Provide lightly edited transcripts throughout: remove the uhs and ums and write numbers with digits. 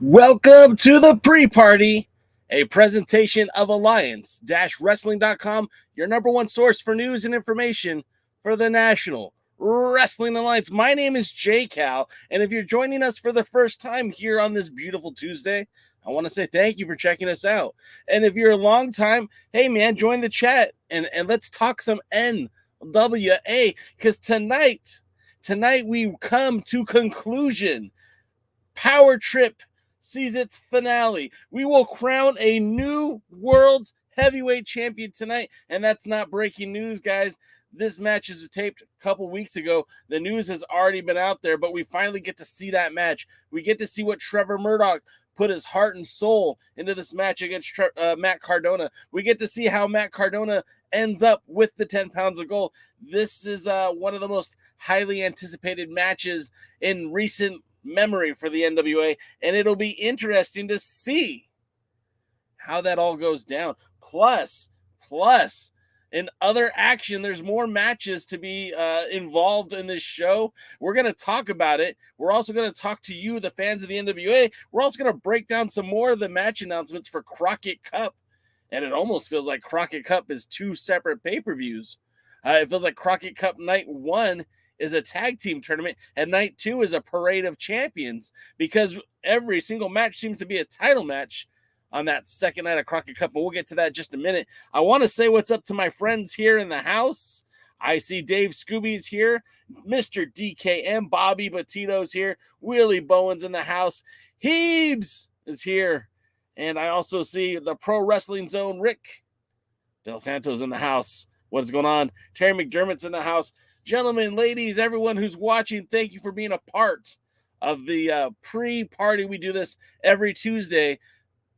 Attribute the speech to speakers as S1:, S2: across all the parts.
S1: Welcome to the pre-party, a presentation of Alliance-Wrestling.com, your number one source for news and information for the National Wrestling Alliance. My name is J Cal, and if you're joining us for the first time here on this beautiful Tuesday, I want to say thank you for checking us out. And if you're a long time, hey man, join the chat and let's talk some NWA, because tonight we come to conclusion. Power Trip sees its finale. We will crown a new world's heavyweight champion tonight, and that's not breaking news, guys. This match is taped a couple weeks ago. The news has already been out there, but we finally get to see that match. We get to see what Trevor Murdoch put his heart and soul into this match against Matt Cardona. We get to see how Matt Cardona ends up with the 10 pounds of gold. This is one of the most highly anticipated matches in recent memory for the NWA, and it'll be interesting to see how that all goes down. Plus, in other action, there's more matches to be involved in this show. We're going to talk about it. We're also going to talk to you, the fans of the NWA. We're also going to break down some more of the match announcements for Crockett Cup, and it almost feels like Crockett Cup is two separate pay-per-views. It feels like Crockett Cup Night 1 is a tag team tournament, and night 2 is a parade of champions, because every single match seems to be a title match on that second night of Crockett Cup, but we'll get to that in just a minute. I want to say what's up to my friends here in the house. I see Dave Scooby's here, Mr. DKM, Bobby Petito's here, Willie Bowen's in the house, Heebs is here, and I also see the Pro Wrestling Zone, Rick Del Santo's in the house. What's going on? Terry McDermott's in the house. Gentlemen, ladies, everyone who's watching, thank you for being a part of the pre-party. We do this every Tuesday,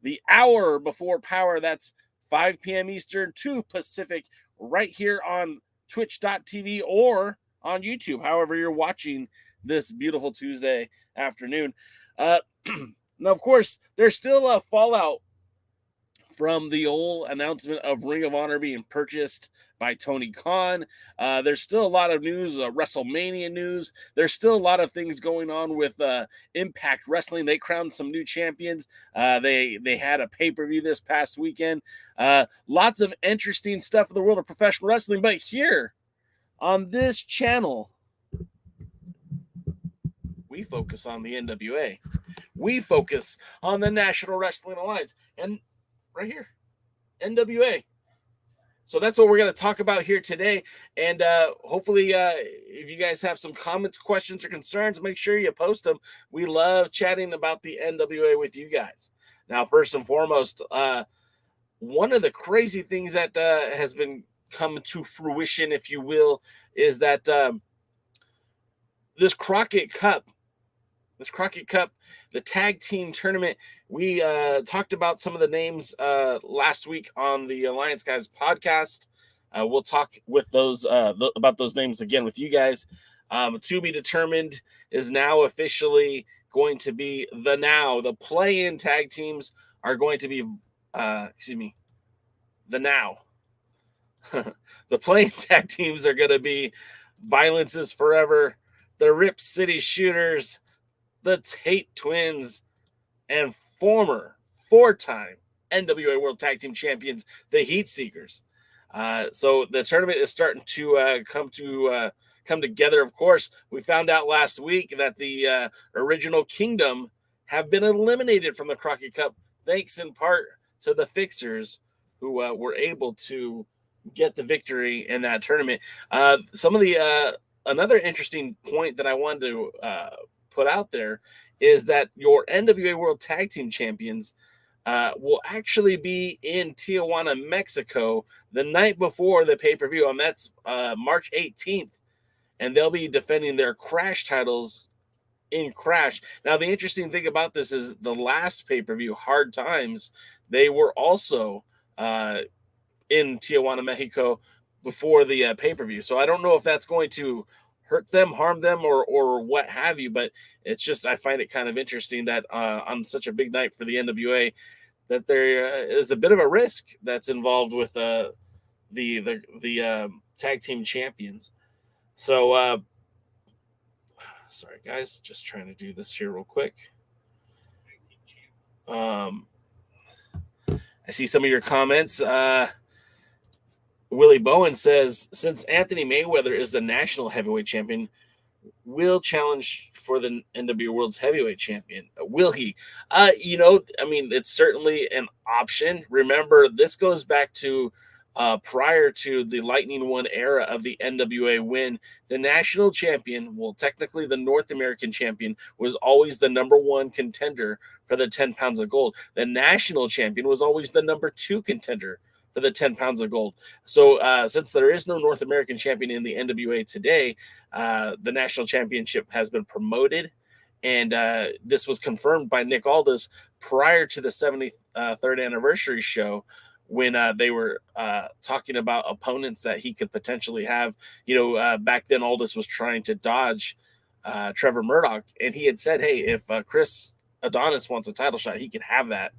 S1: the hour before Power. That's 5 p.m. Eastern, 2 Pacific, right here on twitch.tv or on YouTube, however you're watching this beautiful Tuesday afternoon. Now, of course, there's still a fallout from the old announcement of Ring of Honor being purchased by Tony Khan. There's still a lot of news, WrestleMania news. There's still a lot of things going on with Impact Wrestling. They crowned some new champions. They had a pay-per-view this past weekend. Lots of interesting stuff in the world of professional wrestling. But here on this channel, we focus on the NWA. We focus on the National Wrestling Alliance. And right here, NWA. So that's what we're going to talk about here today. And hopefully, if you guys have some comments, questions, or concerns, make sure you post them. We love chatting about the NWA with you guys. Now, first and foremost, one of the crazy things that has been come to fruition, if you will, is that this Crockett Cup, the tag team tournament, we talked about some of the names last week on the Alliance Guys podcast. We'll talk with those about those names again with you guys. To be determined is now officially going to be the play-in tag teams are going to be the now. The play-in tag teams are going to be Violence is Forever, the Rip City Shooters, the Tate Twins, and former 4-time NWA World Tag Team Champions, the Heat Seekers. So the tournament is starting to come together. Of course, we found out last week that the original Kingdom have been eliminated from the Crockett Cup, thanks in part to the Fixers, who were able to get the victory in that tournament. Some of the another interesting point that I wanted to put out there is that your NWA World Tag Team Champions will actually be in Tijuana, Mexico, the night before the pay-per-view, and that's March 18th, and they'll be defending their Crash titles in Crash. Now, the interesting thing about this is the last pay-per-view, Hard Times, they were also in Tijuana, Mexico, before the pay-per-view, so I don't know if that's going to hurt them, harm them, or what have you. But it's just, I find it kind of interesting that on such a big night for the NWA, that there is a bit of a risk that's involved with the tag team champions. So, sorry guys, just trying to do this here real quick. I see some of your comments. Willie Bowen says, since Anthony Mayweather is the national heavyweight champion, will challenge for the NWA World's Heavyweight Champion. Will he? It's certainly an option. Remember, this goes back to prior to the Lightning One era of the NWA win. The national champion, well, technically the North American champion, was always the number one contender for the 10 pounds of gold. The national champion was always the number two contender for the 10 pounds of gold. So since there is no North American champion in the NWA today, the national championship has been promoted. And this was confirmed by Nick Aldis prior to the 73rd anniversary show when they were talking about opponents that he could potentially have. Back then Aldis was trying to dodge Trevor Murdoch. And he had said, hey, if Chris Adonis wants a title shot, he could have that.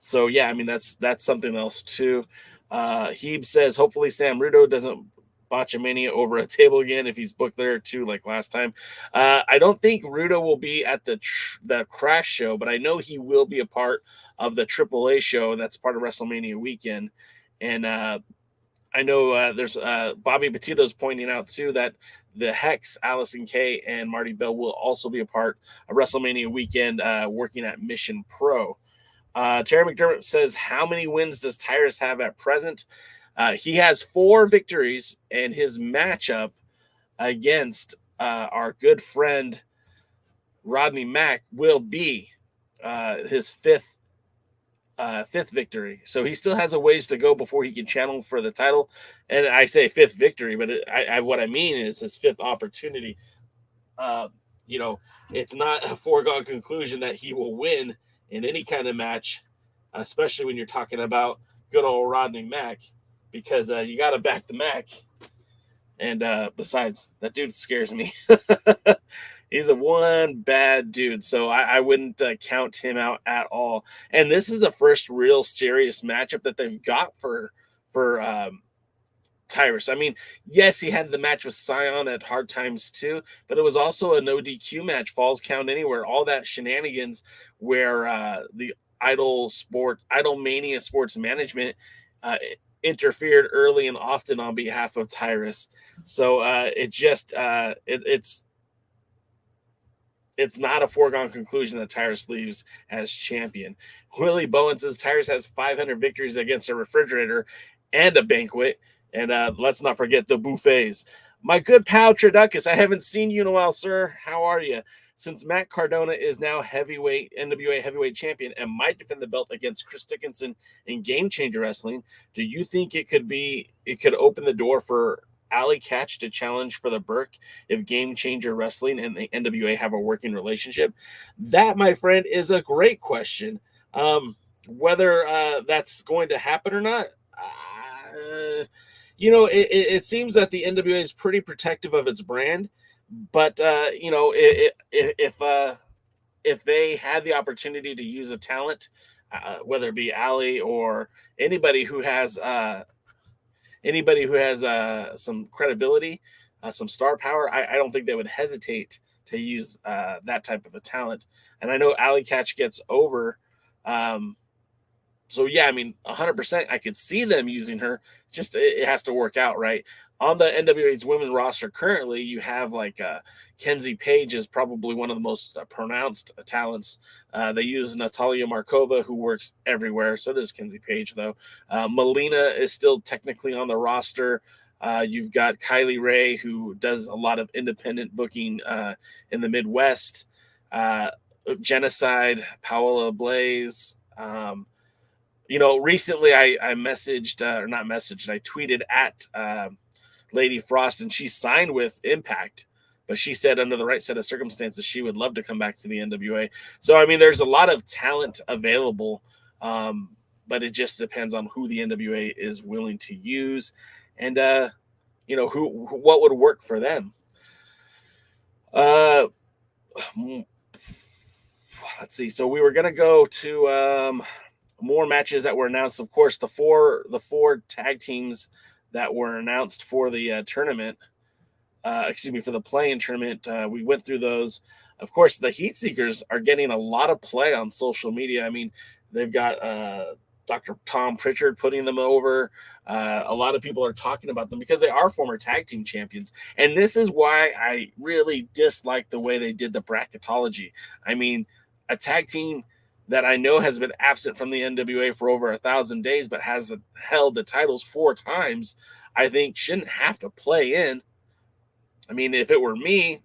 S1: So yeah, I mean that's something else too. Heeb says hopefully Sam Rudo doesn't botch a Mania over a table again if he's booked there too, like last time. I don't think Rudo will be at the Crash show, but I know he will be a part of the AAA show that's part of WrestleMania weekend. And I know there's Bobby Petito's pointing out too that the Hex, Allison Kay, and Marty Bell will also be a part of WrestleMania weekend working at Mission Pro. Terry McDermott says, how many wins does Tyrus have at present? He has 4 victories, and his matchup against our good friend Rodney Mack will be his fifth victory. So he still has a ways to go before he can channel for the title. And I say 5th victory, but what I mean is his 5th opportunity. It's not a foregone conclusion that he will win in any kind of match, especially when you're talking about good old Rodney Mack, because you got to back the Mac. And besides, that dude scares me. He's a one bad dude, so I wouldn't count him out at all. And this is the first real serious matchup that they've got for Tyrus. I mean, yes, he had the match with Cyon at Hard Times too, but it was also a no DQ match, Falls Count Anywhere, all that shenanigans where the Idolmania Sports Management interfered early and often on behalf of Tyrus. So it's not a foregone conclusion that Tyrus leaves as champion. Willie Bowen says Tyrus has 500 victories against a refrigerator and a banquet. And let's not forget the buffets. My good pal Traducus, I haven't seen you in a while, sir. How are you? Since Matt Cardona is now NWA heavyweight champion and might defend the belt against Chris Dickinson in Game Changer Wrestling, do you think it could open the door for Alley Catch to challenge for the Burke if Game Changer Wrestling and the NWA have a working relationship? That, my friend, is a great question. Whether that's going to happen or not, it seems that the NWA is pretty protective of its brand, but if they had the opportunity to use a talent, whether it be Alley or anybody who has some credibility, some star power, I don't think they would hesitate to use that type of a talent. And I know Alley Catch gets over. So yeah, I mean, 100%, I could see them using her. Just it has to work out, right? On the NWA's women's roster currently, you have like Kenzie Paige is probably one of the most pronounced talents. They use Natalia Markova, who works everywhere. So does Kenzie Paige, though. Melina is still technically on the roster. You've got Kylie Ray, who does a lot of independent booking in the Midwest. Genocide, Paola Blaze. Recently I tweeted at Lady Frost, and she signed with Impact, but she said under the right set of circumstances, she would love to come back to the NWA. So, I mean, there's a lot of talent available, but it just depends on who the NWA is willing to use and, what would work for them. Let's see. So we were going to go to, more matches that were announced. Of course, the four tag teams that were announced for the tournament. for the play-in tournament. We went through those. Of course, the Heat Seekers are getting a lot of play on social media. I mean, they've got Dr. Thom Pritchard putting them over. A lot of people are talking about them because they are former tag team champions. And this is why I really dislike the way they did the bracketology. I mean, a tag team that I know has been absent from the NWA for over 1,000 days, but has held the titles 4 times, I think shouldn't have to play in. I mean, if it were me,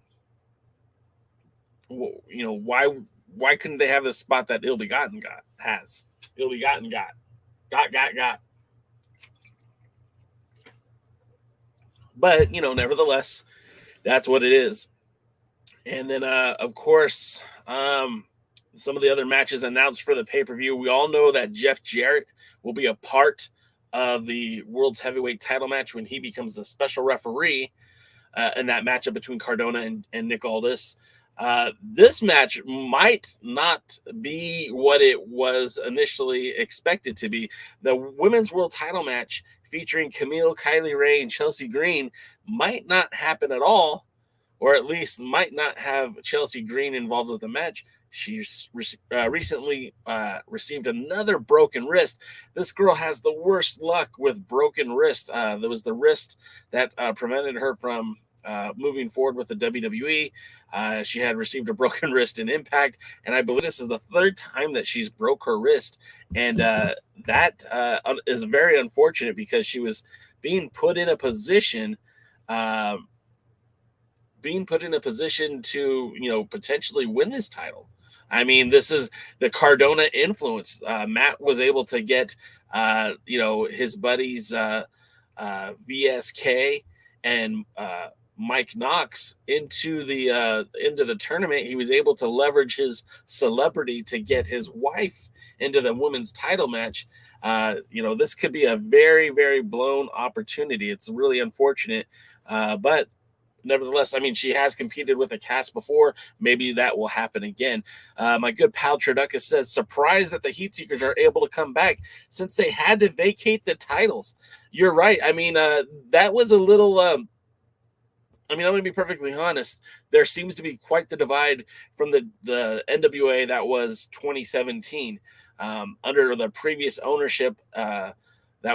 S1: you know, why couldn't they have the spot that Ill Begotten has? Ill Begotten got. But, you know, nevertheless, that's what it is. And then, of course, some of the other matches announced for the pay-per-view. We all know that Jeff Jarrett will be a part of the World's Heavyweight title match when he becomes the special referee in that matchup between Cardona and Nick Aldis. This match might not be what it was initially expected to be. The Women's World title match featuring Camille, Kylie Ray, and Chelsea Green might not happen at all, or at least might not have Chelsea Green involved with the match. She recently received another broken wrist. This girl has the worst luck with broken wrist. There was the wrist that prevented her from moving forward with the WWE. She had received a broken wrist in Impact, and I believe this is the 3rd time that she's broke her wrist. And that is very unfortunate because she was being put in a position to, you know, potentially win this title. I mean, this is the Cardona influence. Matt was able to get, you know, his buddies VSK and Mike Knox into the tournament. He was able to leverage his celebrity to get his wife into the women's title match. You know, this could be a very, very blown opportunity. It's really unfortunate, but nevertheless, I mean, she has competed with a cast before. Maybe that will happen again. My good pal Treduckus says, surprised that the Heat Seekers are able to come back since they had to vacate the titles. You're right. I mean, that was a little... I mean, I'm going to be perfectly honest. There seems to be quite the divide from the NWA that was 2017. Under the previous ownership, that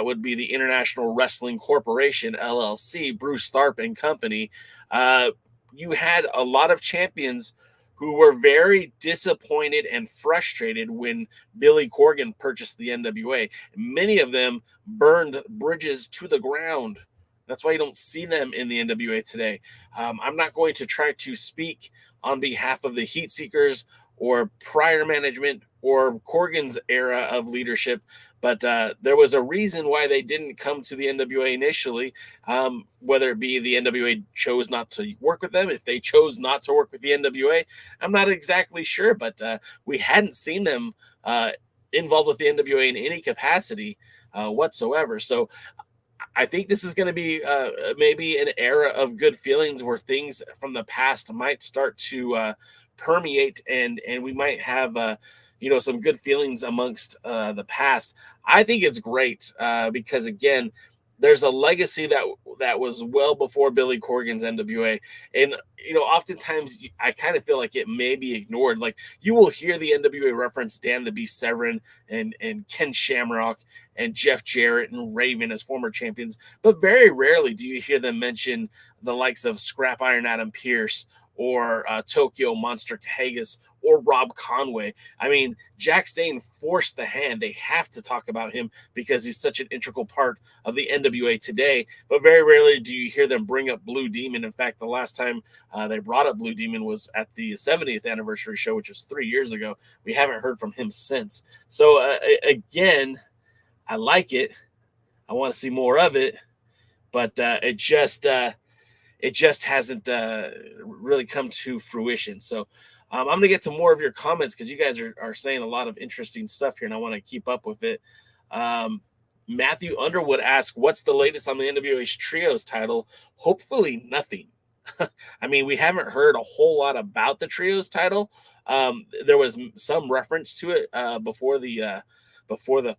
S1: would be the International Wrestling Corporation, LLC, Bruce Tharp and company. You had a lot of champions who were very disappointed and frustrated when Billy Corgan purchased the NWA. Many of them burned bridges to the ground. That's why you don't see them in the NWA today. I'm not going to try to speak on behalf of the Heat Seekers or prior management or Corgan's era of leadership, but there was a reason why they didn't come to the NWA initially, whether it be the NWA chose not to work with them. If they chose not to work with the NWA, I'm not exactly sure, but we hadn't seen them involved with the NWA in any capacity whatsoever. So I think this is going to be maybe an era of good feelings where things from the past might start to permeate, and we might have some good feelings amongst the past. I think it's great because, again, there's a legacy that was well before Billy Corgan's NWA. And, oftentimes I kind of feel like it may be ignored. Like, you will hear the NWA reference Dan the Beast Severin and Ken Shamrock and Jeff Jarrett and Raven as former champions, but very rarely do you hear them mention the likes of Scrap Iron Adam Pierce or Tokyo Monster Haggis or Rob Conway. I mean, Jack Stane forced the hand. They have to talk about him because he's such an integral part of the NWA today, but very rarely do you hear them bring up Blue Demon. In fact, the last time they brought up Blue Demon was at the 70th anniversary show, which was 3 years ago. We haven't heard from him since. So again, I like it. I want to see more of it, but it just hasn't really come to fruition. So I'm going to get to more of your comments because you guys are saying a lot of interesting stuff here, and I want to keep up with it. Matthew Underwood asks, what's the latest on the NWA's Trios title? Hopefully nothing. I mean, we haven't heard a whole lot about the Trios title. There was some reference to it before the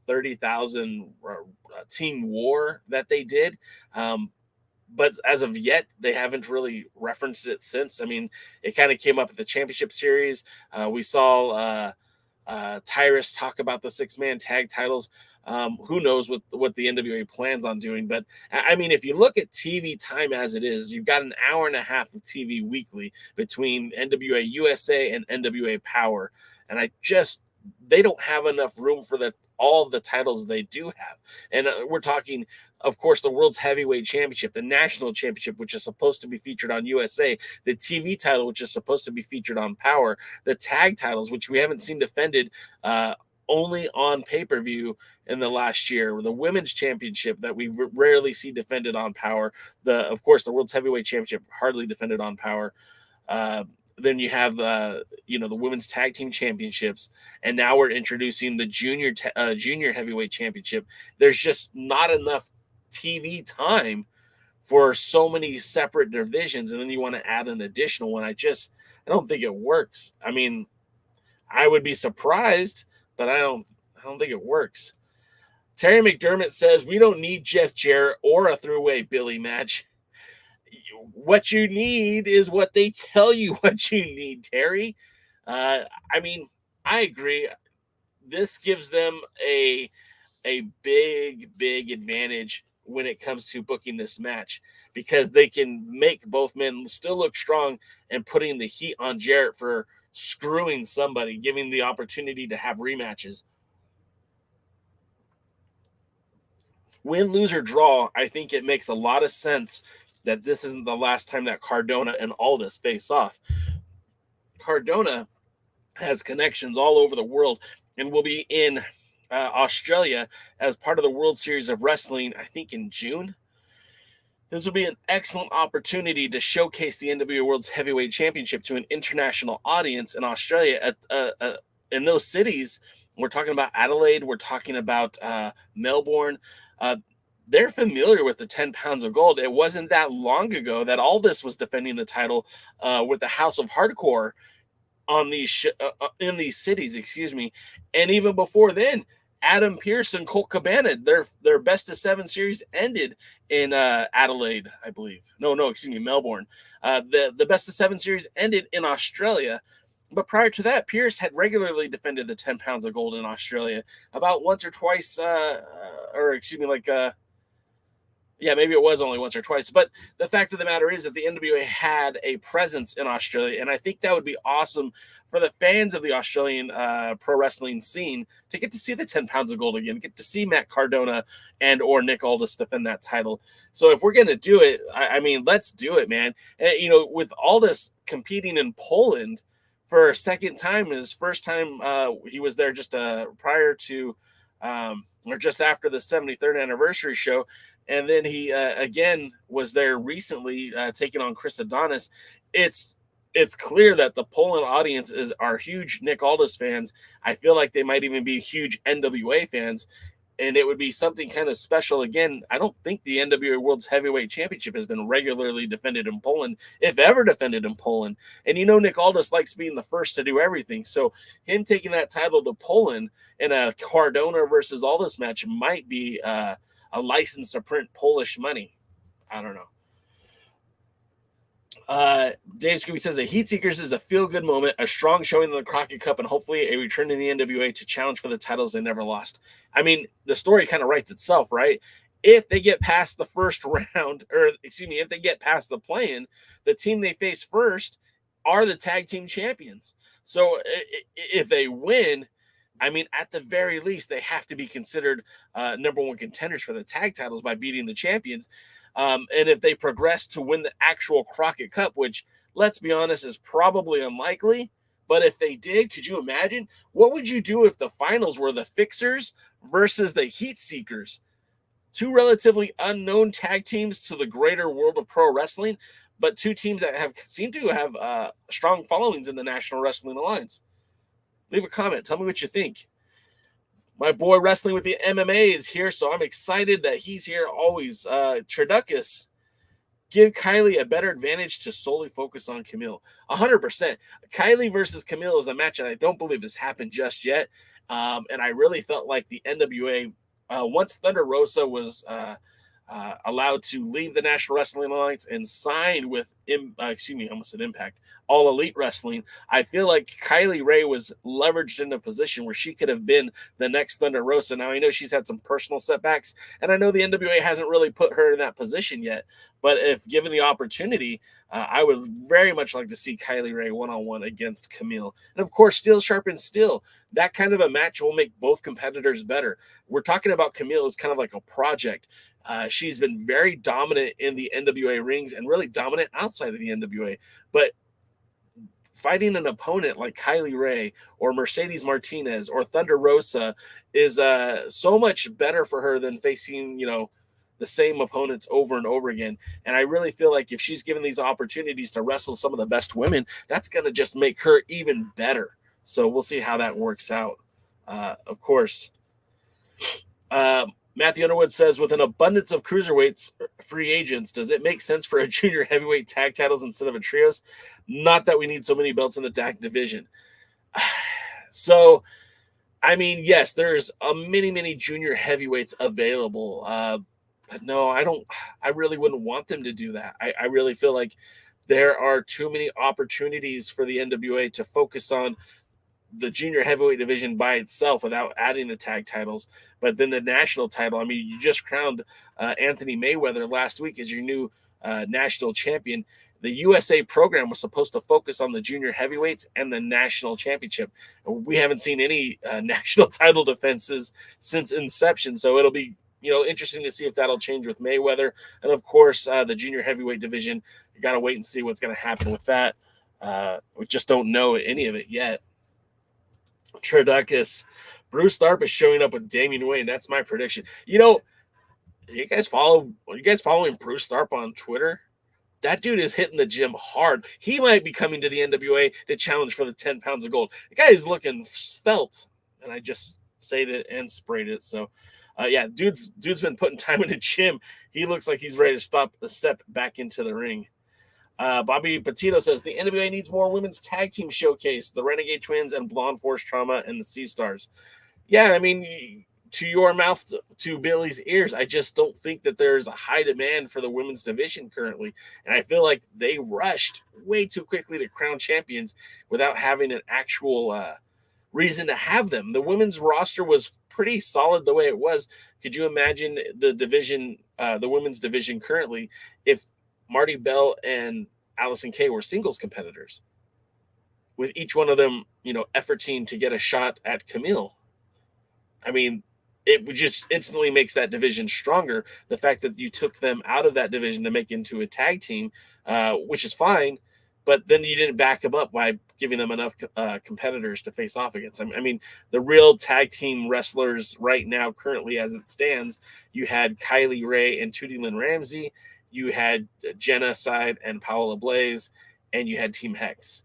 S1: 30,000 team war that they did. but as of yet, they haven't really referenced it since. I mean, it kind of came up at the championship series. We saw Tyrus talk about the 6-man tag titles. Who knows what the NWA plans on doing? But I mean, if you look at TV time as it is, you've got an hour and a half of TV weekly between NWA USA and NWA Power, and they don't have enough room for all of the titles they do have. And we're talking, of course, the World's Heavyweight Championship, the National Championship, which is supposed to be featured on USA, the TV title, which is supposed to be featured on Power, the tag titles, which we haven't seen defended only on pay-per-view in the last year, the Women's Championship that we rarely see defended on Power, of course, the World's Heavyweight Championship hardly defended on Power. Then you have the Women's Tag Team Championships, and now we're introducing the Junior Heavyweight Championship. There's just not enough TV time for so many separate divisions, and then you want to add an additional one. I don't think it works. I mean, I would be surprised, but I don't think it works. Terry McDermott says we don't need Jeff Jarrett or a three-way Billy match. What you need is what they tell you what you need, Terry. I mean, I agree. This gives them a big advantage when it comes to booking this match, because they can make both men still look strong and putting the heat on Jarrett for screwing somebody, giving the opportunity to have rematches. Win, lose, or draw, I think it makes a lot of sense that this isn't the last time that Cardona and Aldis face off. Cardona has connections all over the world and will be in Australia as part of the World Series of Wrestling, I think in June. This will be an excellent opportunity to showcase the NWA World's Heavyweight Championship to an international audience in Australia. In those cities, we're talking about Adelaide, we're talking about Melbourne. They're familiar with the 10 pounds of gold. It wasn't that long ago that Aldis was defending the title with the House of Hardcore on these in these cities, and even before then, Adam Pearce and Colt Cabana, their best of 7 series ended in Adelaide, I believe. Melbourne. The best of 7 series ended in Australia. But prior to that, Pearce had regularly defended the 10 pounds of gold in Australia about once or twice, maybe it was only once or twice. But the fact of the matter is that the NWA had a presence in Australia, and I think that would be awesome for the fans of the Australian pro wrestling scene to get to see the 10 pounds of gold again, get to see Matt Cardona and or Nick Aldis defend that title. So if we're going to do it, I mean, let's do it, man. And, with Aldis competing in Poland for a second time, his first time he was there just prior to or just after the 73rd anniversary show. And then he again was there recently taking on Chris Adonis. It's clear that the Poland audience are huge Nick Aldis fans. I feel like they might even be huge NWA fans. And it would be something kind of special. Again, I don't think the NWA World's Heavyweight Championship has been regularly defended in Poland, if ever defended in Poland. And Nick Aldis likes being the first to do everything. So him taking that title to Poland in a Cardona versus Aldis match might be a license to print Polish money. I don't know. Dave Scooby says the Heat Seekers is a feel-good moment, a strong showing in the Crockett Cup, and hopefully a return in the NWA to challenge for the titles they never lost. I mean, the story kind of writes itself, right? If they get past the first round, if they get past the play-in, the team they face first are the tag team champions. So if they win, I mean, at the very least, they have to be considered number one contenders for the tag titles by beating the champions. And if they progress to win the actual Crockett Cup, which, let's be honest, is probably unlikely, but if they did, could you imagine? What would you do if the finals were the Fixers versus the Heat Seekers? Two relatively unknown tag teams to the greater world of pro wrestling, but two teams that seem to have strong followings in the National Wrestling Alliance. Leave a comment. Tell me what you think. My boy Wrestling with the MMA is here, so I'm excited that he's here always. Treducus, give Kylie a better advantage to solely focus on Camille. 100%. Kylie versus Camille is a match that I don't believe has happened just yet. And I really felt like the NWA, once Thunder Rosa was allowed to leave the National Wrestling Alliance and signed with, I almost said Impact, All Elite Wrestling. I feel like Kylie Rae was leveraged in a position where she could have been the next Thunder Rosa. Now, I know she's had some personal setbacks, and I know the NWA hasn't really put her in that position yet, but if given the opportunity, I would very much like to see Kylie Rae one-on-one against Camille. And of course, steel sharpens steel. That kind of a match will make both competitors better. We're talking about Camille as kind of like a project. She's been very dominant in the NWA rings and really dominant outside of the NWA. But fighting an opponent like Kylie Rae or Mercedes Martinez or Thunder Rosa is so much better for her than facing, the same opponents over and over again. And I really feel like if she's given these opportunities to wrestle some of the best women, that's going to just make her even better. So we'll see how that works out. Of course, Matthew Underwood says, with an abundance of cruiserweights free agents, does it make sense for a junior heavyweight tag titles instead of a trios? Not that we need so many belts in the tag division. So, I mean, yes, there's many junior heavyweights available. But no, I really wouldn't want them to do that. I really feel like there are too many opportunities for the NWA to focus on the junior heavyweight division by itself without adding the tag titles. But then the national title, I mean, you just crowned Anthony Mayweather last week as your new national champion. The USA program was supposed to focus on the junior heavyweights and the national championship. We haven't seen any national title defenses since inception. So it'll be, interesting to see if that'll change with Mayweather. And of course, the junior heavyweight division, you got to wait and see what's going to happen with that. We just don't know any of it yet. Triduckus, Bruce Tharp is showing up with Damian Wayne. That's my prediction. You guys following Bruce Tharp on Twitter? That dude is hitting the gym hard. He might be coming to the NWA to challenge for the 10 pounds of gold. The guy is looking svelte, and I just said it and sprayed it. So, dude's been putting time in the gym. He looks like he's ready to step back into the ring. Bobby Petito says the NWA needs more women's tag team showcase. The Renegade Twins and Blonde Force Trauma and the Sea Stars. Yeah, I mean, to your mouth to Billy's ears, I just don't think that there's a high demand for the women's division currently. And I feel like they rushed way too quickly to crown champions without having an actual reason to have them. The women's roster was pretty solid the way it was. Could you imagine the division, the women's division currently, if Marty Bell and Allison Kay were singles competitors, with each one of them, efforting to get a shot at Camille? I mean, it would just instantly makes that division stronger. The fact that you took them out of that division to make into a tag team, which is fine, but then you didn't back them up by giving them enough competitors to face off against. I mean, the real tag team wrestlers right now, currently as it stands, you had Kylie Rae and Tootie Lynn Ramsey, you had Genocide and Paola Blaze, and you had Team Hex.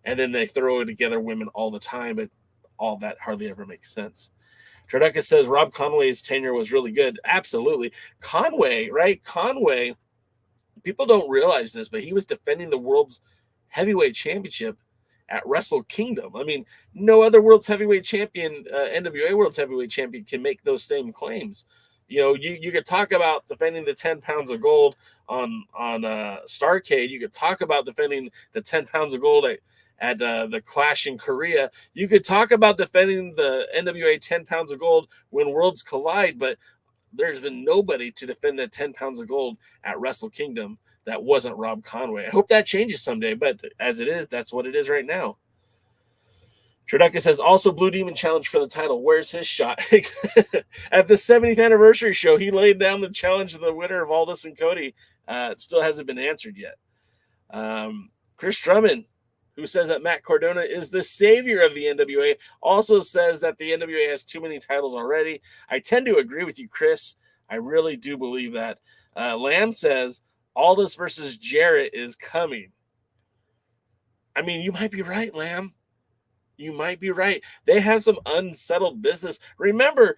S1: And then they throw together women all the time, but all that hardly ever makes sense. Triduckus says Rob Conway's tenure was really good. Absolutely. Conway, right? Conway, people don't realize this, but he was defending the world's heavyweight championship at Wrestle Kingdom. I mean, no other world's heavyweight champion, NWA world's heavyweight champion, can make those same claims. You could talk about defending the 10 pounds of gold on Starrcade. You could talk about defending the 10 pounds of gold at the Clash in Korea. You could talk about defending the NWA 10 pounds of gold when worlds collide, but there's been nobody to defend the 10 pounds of gold at Wrestle Kingdom that wasn't Rob Conway. I hope that changes someday, but as it is, that's what it is right now. Triduckus says, also Blue Demon challenge for the title. Where's his shot? At the 70th anniversary show, he laid down the challenge to the winner of Aldis and Cody. It still hasn't been answered yet. Chris Drummond, who says that Matt Cardona is the savior of the NWA, also says that the NWA has too many titles already. I tend to agree with you, Chris. I really do believe that. Lamb says, Aldis versus Jarrett is coming. I mean, you might be right, Lamb. You might be right. They have some unsettled business. Remember,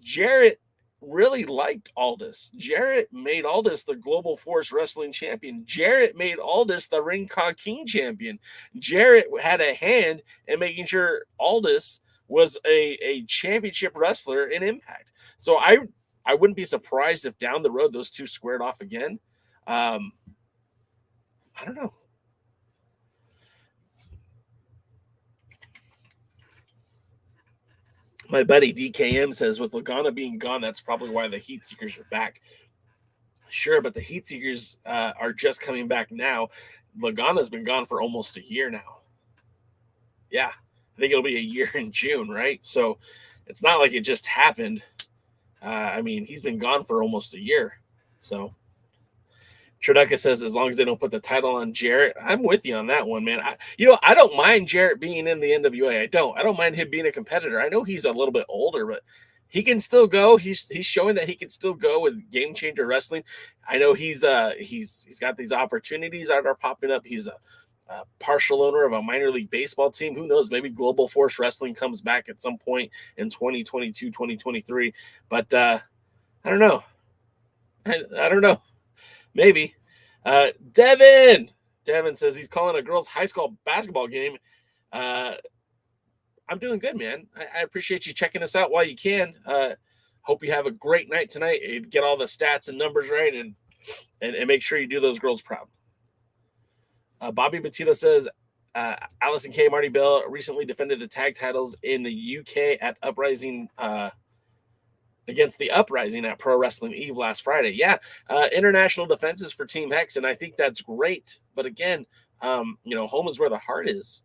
S1: Jarrett really liked Aldis. Jarrett made Aldis the Global Force Wrestling Champion. Jarrett made Aldis the Ring Ka King Champion. Jarrett had a hand in making sure Aldis was a championship wrestler in Impact. So I wouldn't be surprised if down the road those two squared off again. I don't know. My buddy DKM says with Lagana being gone, that's probably why the Heat Seekers are back. Sure, but the Heat Seekers are just coming back now. Lagana's been gone for almost a year now. Yeah, I think it'll be a year in June, right? So it's not like it just happened. I mean, he's been gone for almost a year. So Triduca says as long as they don't put the title on Jarrett, I'm with you on that one, man. I don't mind Jarrett being in the NWA. I don't mind him being a competitor. I know he's a little bit older, but he can still go. He's showing that he can still go with Game Changer Wrestling. I know he's got these opportunities that are popping up. He's a partial owner of a minor league baseball team. Who knows? Maybe Global Force Wrestling comes back at some point in 2022, 2023. But I don't know. I don't know. Maybe. Devin says he's calling a girls' high school basketball game. I'm doing good, man. I appreciate you checking us out while you can. Hope you have a great night tonight. Get all the stats and numbers right, and make sure you do those girls proud. Bobby Battito says Allison K. Marty Bell recently defended the tag titles in the UK at Uprising against the Uprising at Pro Wrestling Eve last Friday. Yeah, international defenses for Team Hex, and I think that's great. But again, home is where the heart is.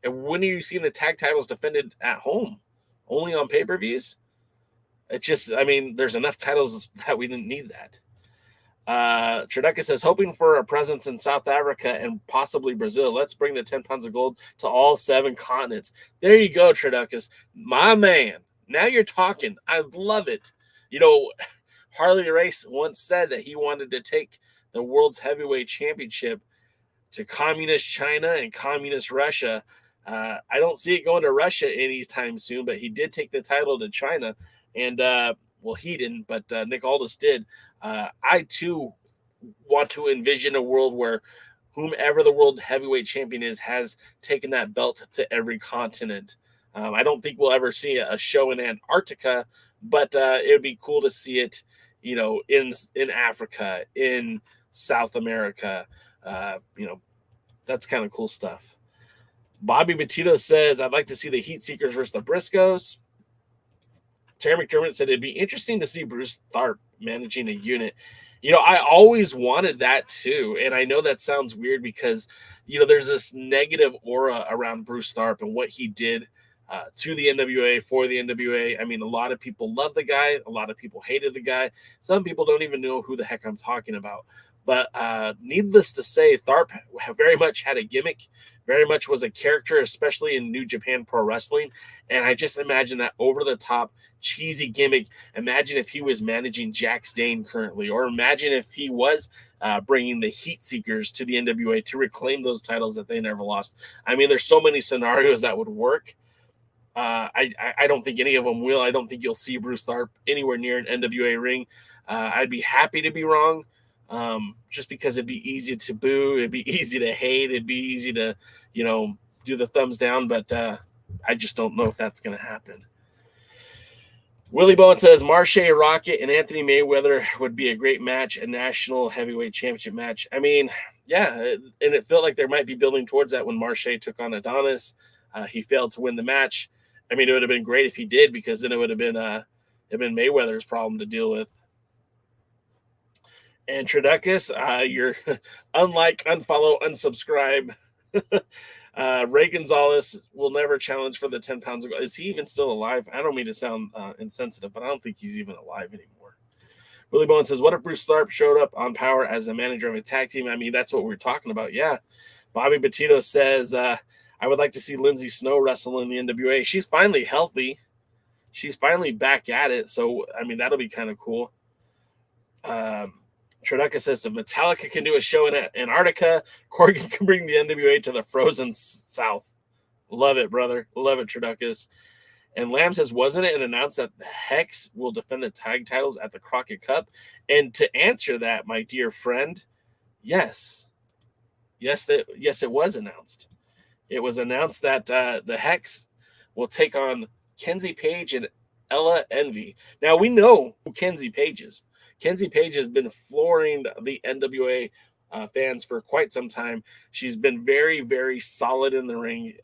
S1: And when are you seeing the tag titles defended at home? Only on pay-per-views? It's just, I mean, there's enough titles that we didn't need that. Triduca says, hoping for a presence in South Africa and possibly Brazil. Let's bring the 10 pounds of gold to all 7 continents. There you go, Triducas. My man. Now you're talking. I love it. Harley Race once said that he wanted to take the World's Heavyweight Championship to communist China and communist Russia. I don't see it going to Russia anytime soon, but he did take the title to China. And, he didn't, but Nick Aldis did. I, too, want to envision a world where whomever the World Heavyweight Champion is has taken that belt to every continent. I don't think we'll ever see a show in Antarctica, but it would be cool to see it, in Africa, in South America. That's kind of cool stuff. Bobby Battito says, I'd like to see the Heat Seekers versus the Briscoes. Terry McDermott said it'd be interesting to see Bruce Tharp managing a unit. I always wanted that too. And I know that sounds weird because, there's this negative aura around Bruce Tharp and what he did to the NWA, for the NWA. I mean, a lot of people love the guy. A lot of people hated the guy. Some people don't even know who the heck I'm talking about. But needless to say, Tharp very much had a gimmick, very much was a character, especially in New Japan Pro Wrestling. And I just imagine that over-the-top, cheesy gimmick. Imagine if he was managing Jack Stane currently, or imagine if he was bringing the Heat Seekers to the NWA to reclaim those titles that they never lost. I mean, there's so many scenarios that would work. I don't think any of them will. I don't think you'll see Bruce Tharp anywhere near an NWA ring. I'd be happy to be wrong. Just because it'd be easy to boo, it'd be easy to hate, it'd be easy to, do the thumbs down, but I just don't know if that's going to happen. Willie Bowen says Marche Rocket and Anthony Mayweather would be a great match, a national heavyweight championship match. I mean, yeah, and it felt like there might be building towards that when Marche took on Adonis. He failed to win the match. I mean, it would have been great if he did, because then it would have been Mayweather's problem to deal with. And Triducus, you're unlike, unfollow, unsubscribe. Ray Gonzalez will never challenge for the 10 pounds of gold. Is he even still alive? I don't mean to sound insensitive, but I don't think he's even alive anymore. Willie Bowen says, what if Bruce Tharp showed up on Power as a manager of a tag team? I mean, that's what we're talking about. Yeah. Bobby Battito says, I would like to see Lindsay Snow wrestle in the NWA. She's finally healthy. She's finally back at it. So, I mean, that'll be kind of cool. Triduca says if Metallica can do a show in Antarctica, Corgan can bring the NWA to the frozen south. Love it, brother. Love it, Triducas. And Lamb says, wasn't it announced that the Hex will defend the tag titles at the Crockett Cup? And to answer that, my dear friend, yes. Yes, it was announced. It was announced that the Hex will take on Kenzie Paige and Ella Envy. Now, we know who Kenzie Paige is. Kenzie Paige has been flooring the NWA fans for quite some time. She's been very, very solid in the ring.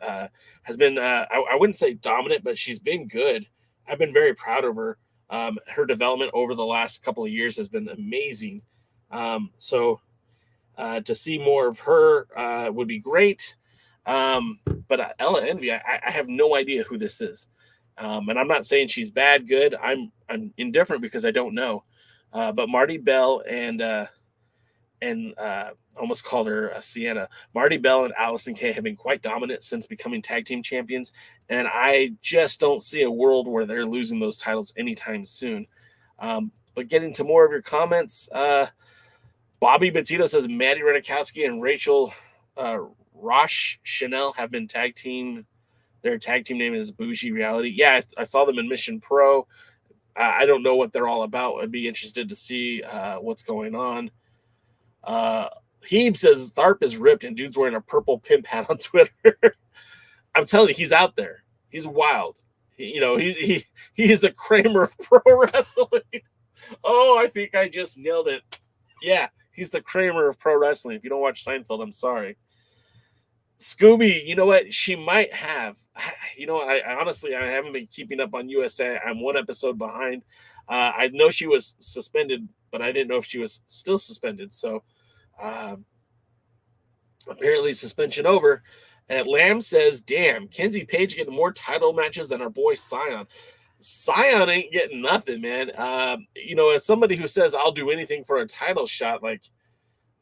S1: Has been, I wouldn't say dominant, but she's been good. I've been very proud of her. Her development over the last couple of years has been amazing. So to see more of her would be great. But Ella Envy, I have no idea who this is. And I'm not saying she's bad, good. I'm indifferent because I don't know. But Marty Bell and almost called her Sienna. Marty Bell and Allison Kay have been quite dominant since becoming tag team champions, and I just don't see a world where they're losing those titles anytime soon. But getting to more of your comments, Bobby Bettito says Maddie Redikowski and Rachel Roche Chanel have been tag team. Their tag team name is Bougie Reality. Yeah, I saw them in Mission Pro. I don't know what they're all about. I'd be interested to see what's going on. Heeb says Tharp is ripped and dude's wearing a purple pimp hat on Twitter. I'm telling you, he's out there. He's wild. He is the Kramer of pro wrestling. Oh, I think I just nailed it. Yeah, he's the Kramer of pro wrestling. If you don't watch Seinfeld, I'm sorry. Scooby, you know what? She might have. I honestly, I haven't been keeping up on USA. I'm one episode behind. I know she was suspended, but I didn't know if she was still suspended. So apparently suspension over. And Lamb says, damn, Kenzie Paige getting more title matches than our boy Cyon. Cyon ain't getting nothing, man. As somebody who says I'll do anything for a title shot,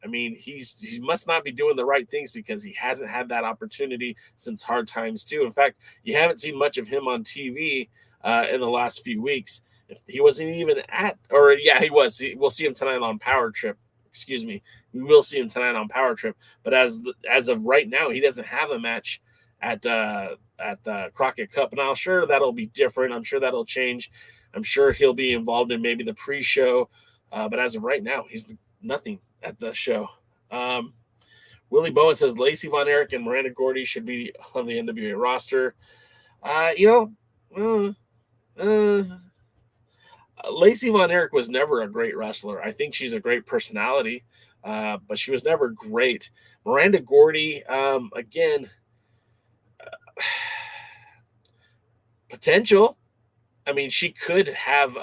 S1: he must not be doing the right things because he hasn't had that opportunity since Hard Times 2. In fact, you haven't seen much of him on TV in the last few weeks. He wasn't even he was. We'll see him tonight on Power Trip. Excuse me. We will see him tonight on Power Trip. But as of right now, he doesn't have a match at the Crockett Cup. And I'm sure that'll be different. I'm sure that'll change. I'm sure he'll be involved in maybe the pre-show. But as of right now, he's nothing at the show. Willie Bowen says Lacey Von Erich and Miranda Gordy should be on the NWA roster. Lacey Von Erich was never a great wrestler. I think she's a great personality, but she was never great. Miranda Gordy, potential. I mean, she could have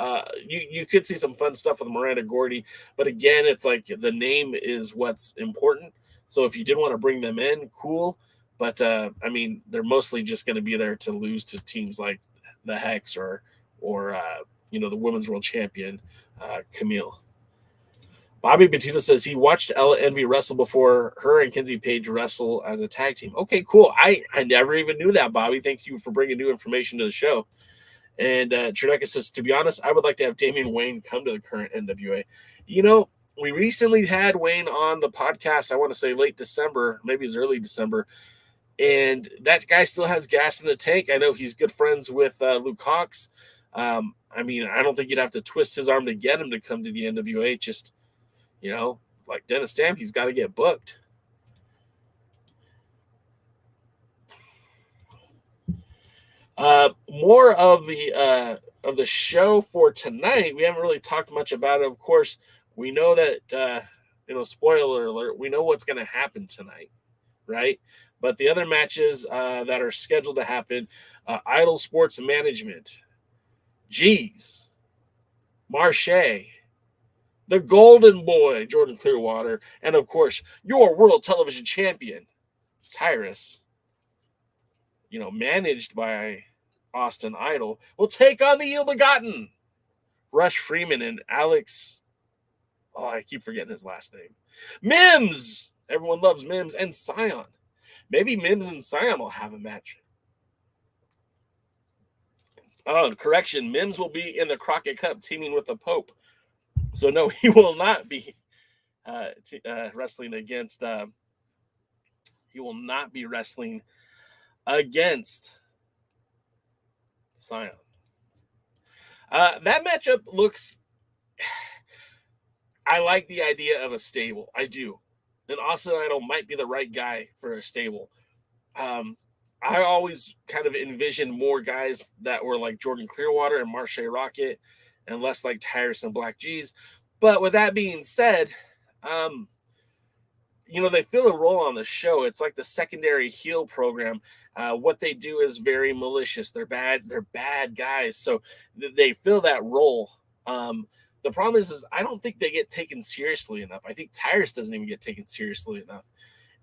S1: you could see some fun stuff with Miranda Gordy, but again, it's like the name is what's important. So if you did want to bring them in, cool. But they're mostly just going to be there to lose to teams like the Hex or the Women's World Champion Camille. Bobby Bettito says he watched Ella Envy wrestle before her and Kenzie Paige wrestle as a tag team. Okay, cool. I never even knew that, Bobby. Thank you for bringing new information to the show. And Trineca says, to be honest, I would like to have Damian Wayne come to the current NWA. We recently had Wayne on the podcast, I want to say late December, maybe it's early December. And that guy still has gas in the tank. I know he's good friends with Luke Hawx. I don't think you'd have to twist his arm to get him to come to the NWA. Just, like Dennis Stamp, he's got to get booked. More of the show for tonight. We haven't really talked much about it. Of course, we know that spoiler alert, we know what's going to happen tonight, right? But the other matches that are scheduled to happen, Idol Sports Management, G's, Marche, the Golden Boy, Jordan Clearwater, and of course, your world television champion, Tyrus, managed by Austin Idol, will take on the Ill Begotten, Rush Freeman and Alex. Oh, I keep forgetting his last name. Mims. Everyone loves Mims and Cyon. Maybe Mims and Cyon will have a match. Oh, correction. Mims will be in the Crockett Cup teaming with the Pope. So, no, he will not be wrestling against. He will not be wrestling against Cyon. That matchup looks. I like the idea of a stable. I do. And Austin Idol might be the right guy for a stable. I always kind of envisioned more guys that were like Jordan Clearwater and Marshe Rockett and less like Tyrus and Black G's. But with that being said, they fill a role on the show. It's like the secondary heel program. What they do is very malicious. They're bad. They're bad guys. So they fill that role. The problem is I don't think they get taken seriously enough. I think Tyrus doesn't even get taken seriously enough.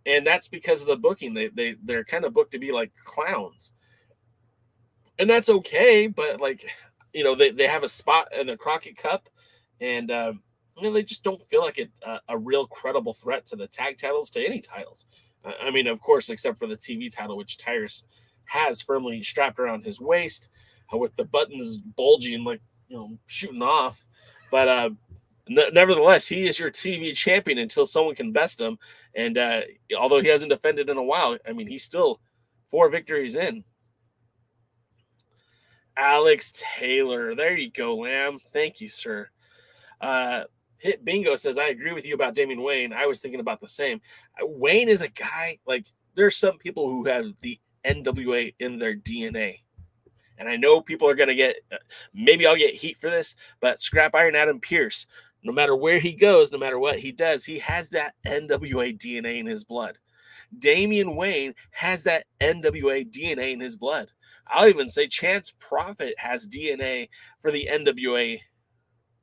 S1: And that's because of the booking. They're kind of booked to be like clowns. And that's okay, but they have a spot in the Crockett Cup, and they just don't feel like a real credible threat to the tag titles, to any titles. I mean, of course, except for the TV title, which Tyrus has firmly strapped around his waist with the buttons bulging, shooting off. But nevertheless, he is your TV champion until someone can best him. And although he hasn't defended in a while, I mean, he's still 4 victories in. Alex Taylor. There you go, Lamb. Thank you, sir. Hit Bingo says, I agree with you about Damian Wayne. I was thinking about the same. Wayne is a guy, there's some people who have the NWA in their DNA. And I know people are going to get, maybe I'll get heat for this, but Scrap Iron Adam Pearce, no matter where he goes, no matter what he does, he has that NWA DNA in his blood. Damian Wayne has that NWA DNA in his blood. I'll even say Chance Prophet has DNA for the NWA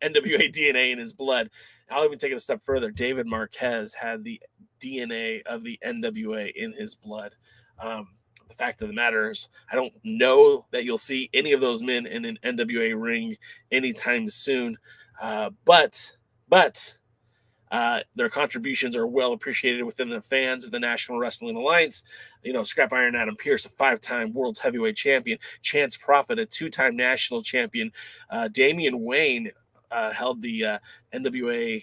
S1: DNA in his blood. I'll even take it a step further. David Marquez had the DNA of the NWA in his blood. The fact of the matter is, I don't know that you'll see any of those men in an NWA ring anytime soon. But their contributions are well appreciated within the fans of the National Wrestling Alliance. Scrap Iron Adam Pearce, a 5-time World Heavyweight Champion. Chance Prophet, a 2-time National Champion. Damian Wayne held the NWA,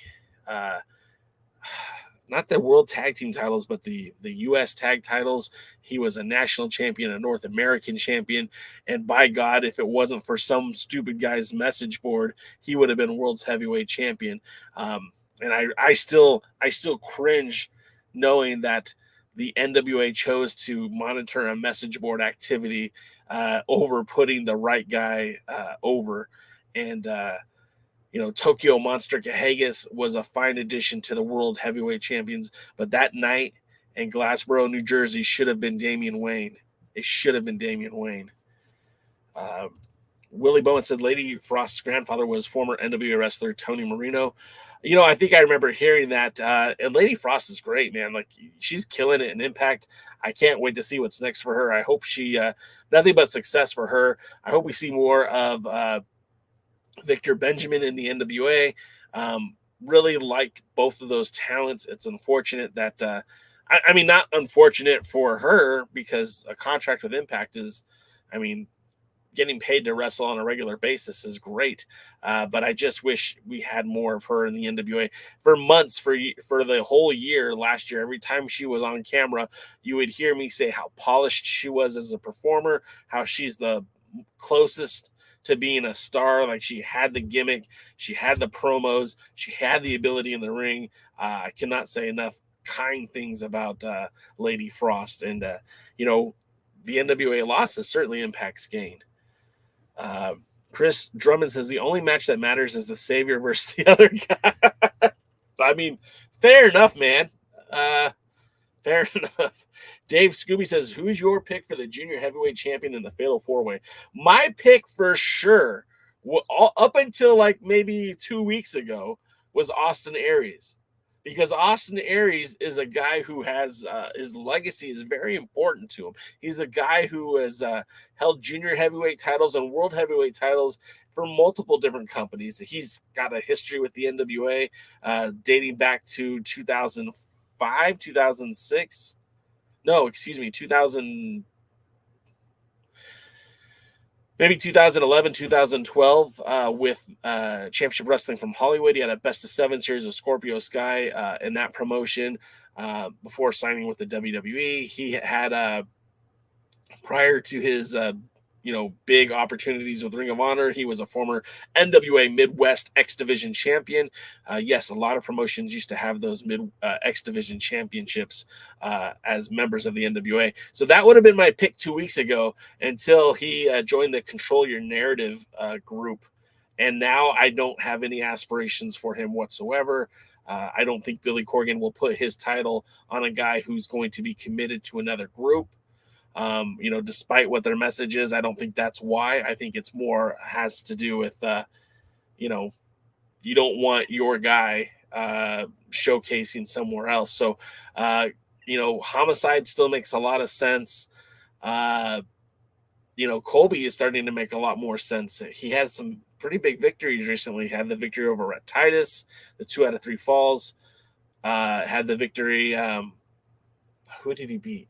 S1: not the World Tag Team titles, but the U.S. Tag titles. He was a National Champion, a North American Champion. And by God, if it wasn't for some stupid guy's message board, he would have been World's Heavyweight Champion. And I still cringe knowing that the NWA chose to monitor a message board activity over putting the right guy over. And, Tokyo Monster Kahagas was a fine addition to the World Heavyweight Champions. But that night in Glassboro, New Jersey, should have been Damian Wayne. It should have been Damian Wayne. Willie Bowen said Lady Frost's grandfather was former NWA wrestler Tony Marino. I think I remember hearing that. And Lady Frost is great, man. She's killing it in Impact. I can't wait to see what's next for her. I hope she, nothing but success for her. I hope we see more of Victor Benjamin in the NWA. Really like both of those talents. It's unfortunate that, not unfortunate for her, because a contract with Impact is, getting paid to wrestle on a regular basis is great. But I just wish we had more of her in the NWA. For months, for the whole year last year, every time she was on camera, you would hear me say how polished she was as a performer, how she's the closest to being a star. She had the gimmick, she had the promos, she had the ability in the ring. I cannot say enough kind things about Lady Frost. And, the NWA loss is certainly Impact's gain. Chris Drummond says the only match that matters is the Savior versus the other guy. Fair enough, man. Fair enough. Dave Scooby says, who's your pick for the junior heavyweight champion in the Fatal 4-Way? My pick for sure, up until maybe 2 weeks ago, was Austin Aries. Because Austin Aries is a guy who has his legacy is very important to him. He's a guy who has held junior heavyweight titles and world heavyweight titles for multiple different companies. He's got a history with the NWA dating back to 2005, 2006. No, excuse me, 2000. Maybe 2011, 2012 with Championship Wrestling from Hollywood. He had a best-of-7 series of Scorpio Sky in that promotion before signing with the WWE. He had, prior to his, big opportunities with Ring of Honor. He was a former NWA Midwest X Division champion. Yes, a lot of promotions used to have those X Division championships as members of the NWA. So that would have been my pick 2 weeks ago until he joined the Control Your Narrative group. And now I don't have any aspirations for him whatsoever. I don't think Billy Corgan will put his title on a guy who's going to be committed to another group. Despite what their message is, I don't think that's why. I think it's more has to do with, you don't want your guy showcasing somewhere else. So, Homicide still makes a lot of sense. Colby is starting to make a lot more sense. He had some pretty big victories recently. Had the victory over Rhett Titus, the 2 out of 3 falls. Had the victory. Who did he beat?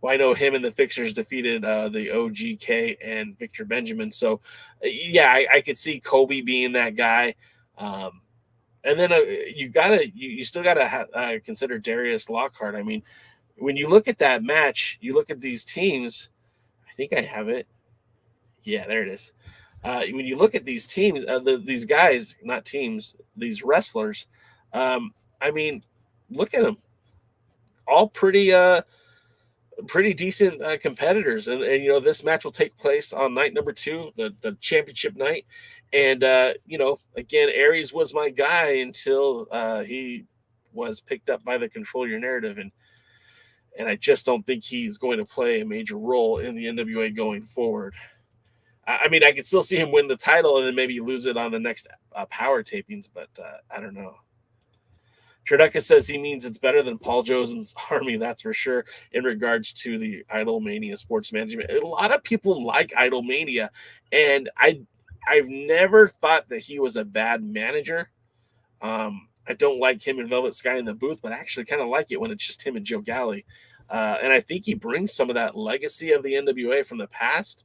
S1: Well, I know him and the Fixers defeated the OGK and Victor Benjamin. So, yeah, I could see Colby being that guy. And then you still gotta consider Darius Lockhart. I mean, when you look at that match, you look at these teams. I think I have it. Yeah, there it is. When you look at these teams, these guys, not teams, these wrestlers. I mean, look at them. All pretty decent competitors, and this match will take place on night number 2, the championship night. And again, Aries was my guy until he was picked up by the Control Your Narrative, and I just don't think he's going to play a major role in the NWA going forward. I mean, I could still see him win the title and then maybe lose it on the next Power tapings, but I don't know. Triducka says he means it's better than Paul Josen's Army, that's for sure, in regards to the Idolmania Sports Management. A lot of people like Idolmania, and I've never thought that he was a bad manager. I don't like him and Velvet Sky in the booth, but I actually kind of like it when it's just him and Joe Galley. And I think he brings some of that legacy of the NWA from the past.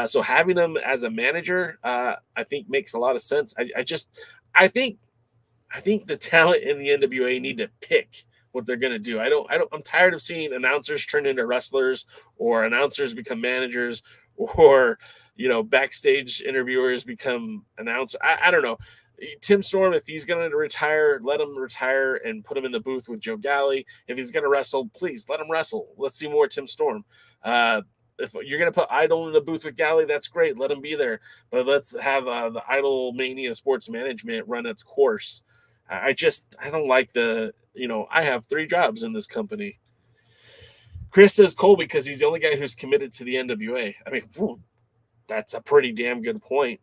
S1: So having him as a manager, I think makes a lot of sense. I think the talent in the NWA need to pick what they're going to do. I'm tired of seeing announcers turn into wrestlers, or announcers become managers, or, backstage interviewers become announcers. I don't know. Tim Storm, if he's going to retire, let him retire and put him in the booth with Joe Galley. If he's going to wrestle, please let him wrestle. Let's see more Tim Storm. If you're going to put Idol in the booth with Galley, that's great. Let him be there. But let's have the Idolmania Sports Management run its course. I don't like I have 3 jobs in this company. Chris says Colby because he's the only guy who's committed to the NWA. I mean, that's a pretty damn good point.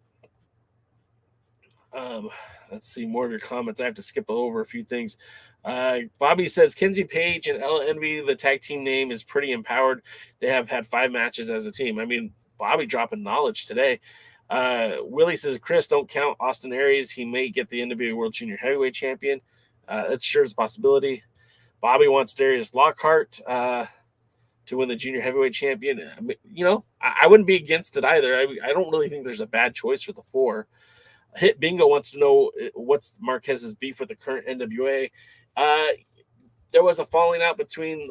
S1: Let's see more of your comments. I have to skip over a few things. Bobby says Kenzie Paige and Ella Envy, the tag team name is pretty empowered. They have had 5 matches as a team. I mean, Bobby dropping knowledge today. Willie says, Chris, don't count Austin Aries. He may get the NWA World Junior Heavyweight Champion. That's sure is a possibility. Bobby wants Darius Lockhart to win the Junior Heavyweight Champion. I mean, I wouldn't be against it either. I don't really think there's a bad choice for the 4. Hit Bingo wants to know what's Marquez's beef with the current NWA. There was a falling out between,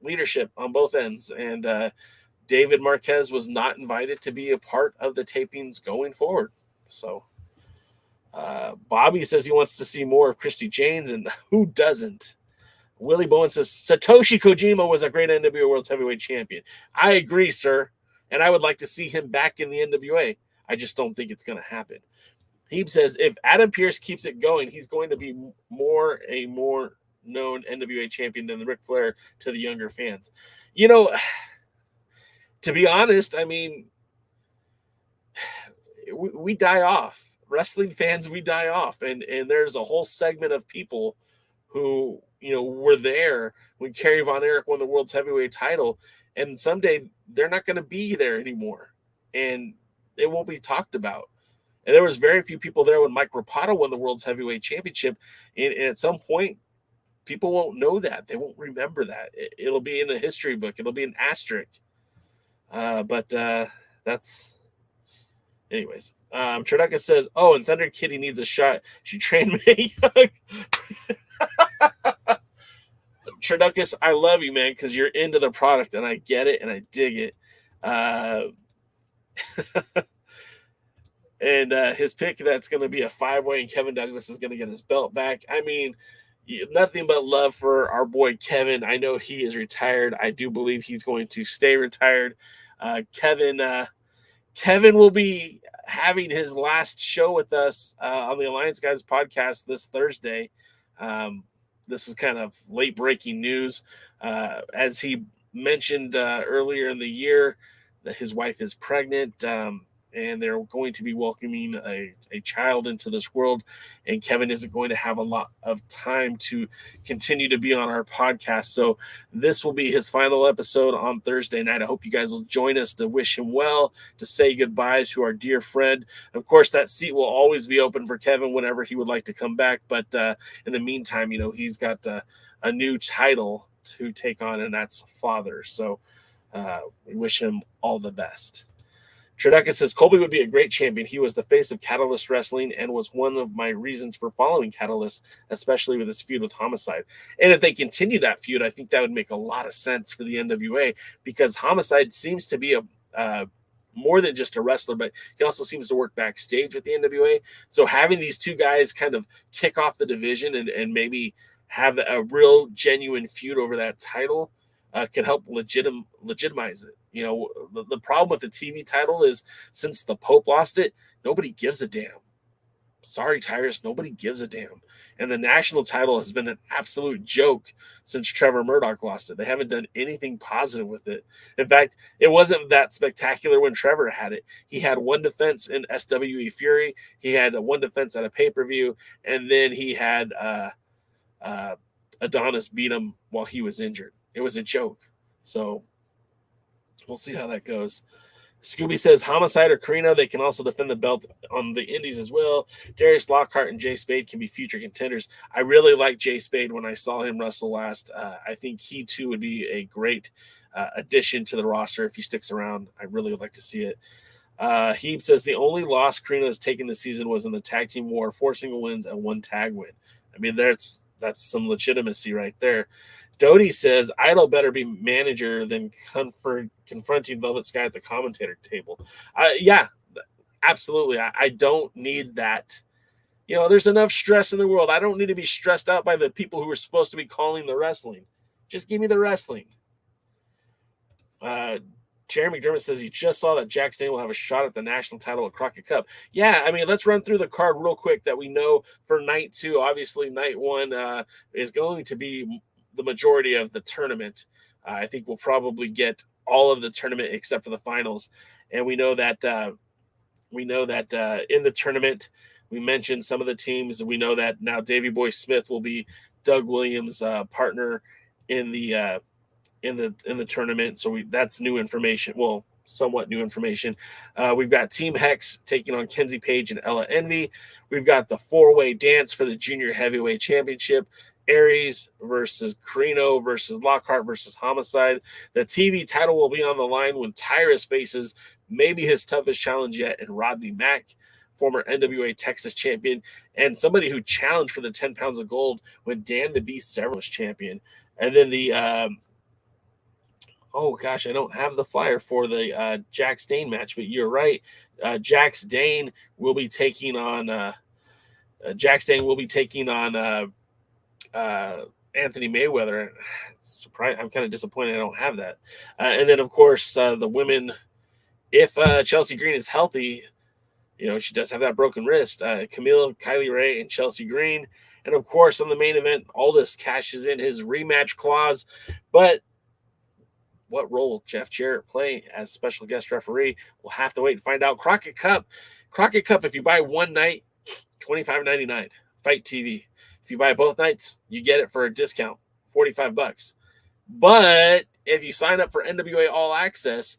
S1: leadership on both ends, and David Marquez was not invited to be a part of the tapings going forward. So Bobby says he wants to see more of Christy Janes, and who doesn't? Willie Bowen says Satoshi Kojima was a great NWA World Heavyweight Champion. I agree, sir, and I would like to see him back in the NWA. I just don't think it's going to happen. Heeb says if Adam Pearce keeps it going, he's going to be a more known NWA champion than the Ric Flair to the younger fans. To be honest, I mean, we die off. Wrestling fans, we die off. And there's a whole segment of people who, were there when Kerry Von Erich won the world's heavyweight title. And someday they're not going to be there anymore. And it won't be talked about. And there was very few people there when Mike Rapato won the world's heavyweight championship. And at some point, people won't know that. They won't remember that. It'll be in a history book. It'll be an asterisk. But that's anyways. Triduka says, oh, and Thunder Kitty needs a shot. She trained me. Triducus, I love you, man, because you're into the product and I get it and I dig it. And his pick, that's going to be a 5-way, and Kevin Douglas is going to get his belt back. I mean, nothing but love for our boy Kevin. I know he is retired. I do believe he's going to stay retired. Kevin will be having his last show with us on the Alliance Guys podcast this Thursday. This is kind of late breaking news. As he mentioned earlier in the year, that his wife is pregnant. And they're going to be welcoming a child into this world. And Kevin isn't going to have a lot of time to continue to be on our podcast. So this will be his final episode on Thursday night. I hope you guys will join us to wish him well, to say goodbye to our dear friend. Of course, that seat will always be open for Kevin whenever he would like to come back. But in the meantime, he's got a new title to take on, and that's father. So we wish him all the best. Trideca says, Colby would be a great champion. He was the face of Catalyst Wrestling and was one of my reasons for following Catalyst, especially with his feud with Homicide. And if they continue that feud, I think that would make a lot of sense for the NWA, because Homicide seems to be more than just a wrestler, but he also seems to work backstage with the NWA. So having these two guys kind of kick off the division and maybe have a real genuine feud over that title can help legitimize it. The problem with the TV title is, since the Pope lost it, nobody gives a damn. Sorry, Tyrus, nobody gives a damn. And the national title has been an absolute joke since Trevor Murdoch lost it. They haven't done anything positive with it. In fact, it wasn't that spectacular when Trevor had it. He had one defense in SWE Fury. He had one defense at a pay-per-view. And then he had Adonis beat him while he was injured. It was a joke. So we'll see how that goes. Scooby says Homicide or Carino, they can also defend the belt on the indies as well. Darius Lockhart and Jay Spade can be future contenders. I really like Jay Spade when I saw him wrestle last. I think he too would be a great addition to the roster if he sticks around. I really would like to see it. Heeb says the only loss Carino has taken this season was in the tag team war, 4 single wins and 1 tag win. I mean, that's some legitimacy right there. Doty says Idol better be manager than confronting Velvet Sky at the commentator table. Yeah, absolutely. I don't need that. There's enough stress in the world. I don't need to be stressed out by the people who are supposed to be calling the wrestling. Just give me the wrestling. Jerry McDermott says he just saw that Jack Stain will have a shot at the national title at Crockett Cup. Yeah, I mean, let's run through the card real quick that we know for night 2. Obviously, night 1 is going to be the majority of the tournament. I think we'll probably get all of the tournament except for the finals. And we know that in the tournament, we mentioned some of the teams. We know that now Davey Boy Smith will be Doug Williams' partner in the tournament. So that's new information. Well, somewhat new information. We've got Team Hex taking on Kenzie Paige and Ella Envy. We've got the 4-way dance for the Junior Heavyweight Championship. Aries versus Carino versus Lockhart versus Homicide. The TV title will be on the line when Tyrus faces maybe his toughest challenge yet in Rodney Mack, former NWA Texas champion, and somebody who challenged for the 10 pounds of gold when Dan the Beast Severn was champion. And then the I don't have the flyer for the Jack Stain match, but you're right. Jack Stain will be taking on Anthony Mayweather. Surprised, I'm kind of disappointed I don't have that. And then, of course, the women, if Chelsea Green is healthy, she does have that broken wrist. Camille, Kylie Ray, and Chelsea Green. And, of course, on the main event, Aldis cashes in his rematch clause. But what role will Jeff Jarrett play as special guest referee? We'll have to wait and find out. Crockett Cup, if you buy one night, $25.99. Fight TV. If you buy both nights, you get it for a discount, $45. But if you sign up for NWA All Access,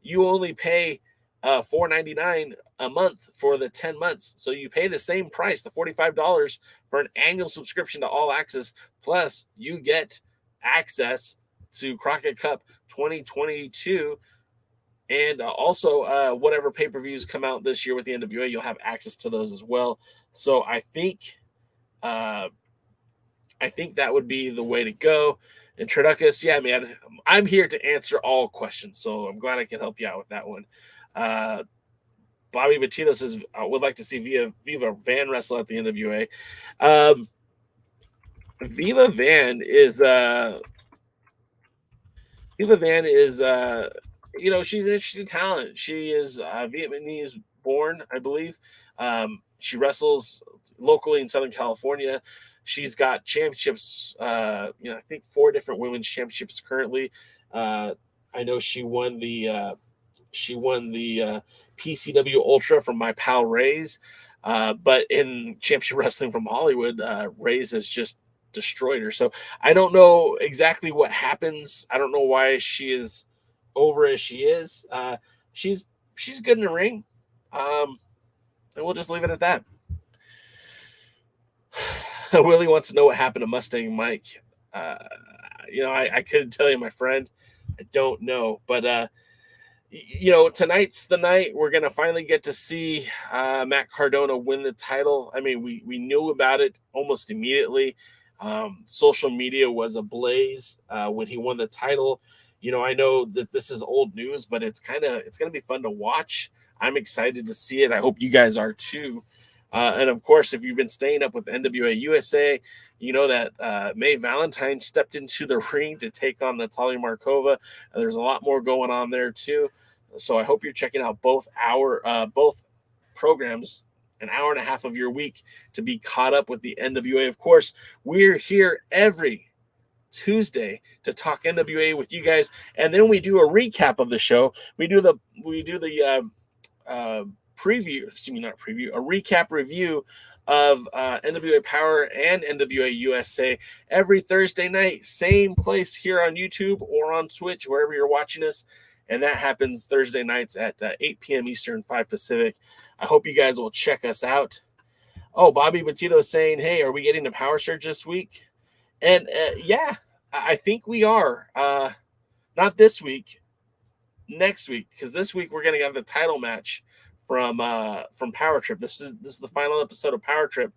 S1: you only pay $4.99 a month for the 10 months. So you pay the same price, the $45, for an annual subscription to All Access. Plus, you get access to Crockett Cup 2022. And also whatever pay-per-views come out this year with the NWA, you'll have access to those as well. So I think that would be the way to go. And Traducus, yeah, man, I'm here to answer all questions, so I'm glad I can help you out with that one. Bobby Bettino says, I would like to see Viva Van wrestle at the NWA. Viva Van is she's an interesting talent. She is Vietnamese born, I believe. She wrestles locally in Southern California. She's got championships, I think 4 different women's championships currently. I know she won the PCW Ultra from my pal Ray's. But in championship wrestling from Hollywood, Ray's has just destroyed her. So I don't know exactly what happens. I don't know why she is over as she is. She's good in the ring. And we'll just leave it at that. Willie wants to know what happened to Mustang Mike. I couldn't tell you, my friend. I don't know. But, tonight's the night we're going to finally get to see Matt Cardona win the title. I mean, we knew about it almost immediately. Social media was ablaze when he won the title. I know that this is old news, but it's going to be fun to watch. I'm excited to see it. I hope you guys are too. And of course, if you've been staying up with NWA USA, you know that Mae Valentine stepped into the ring to take on Natalia Markova. And there's a lot more going on there too. So I hope you're checking out both programs, an hour and a half of your week to be caught up with the NWA. Of course, we're here every Tuesday to talk NWA with you guys, and then we do a recap of the show. We do the a recap review of NWA Power and NWA USA every Thursday night, same place here on YouTube or on Twitch, wherever you're watching us. And that happens Thursday nights at 8 p.m. Eastern, 5 Pacific. I hope you guys will check us out. Oh, Bobby Bettino is saying, hey, are we getting a Power Surge this week? And yeah, I think we are. Not this week, next week, because this week we're going to have the title match from Power Trip. This is the final episode of Power Trip.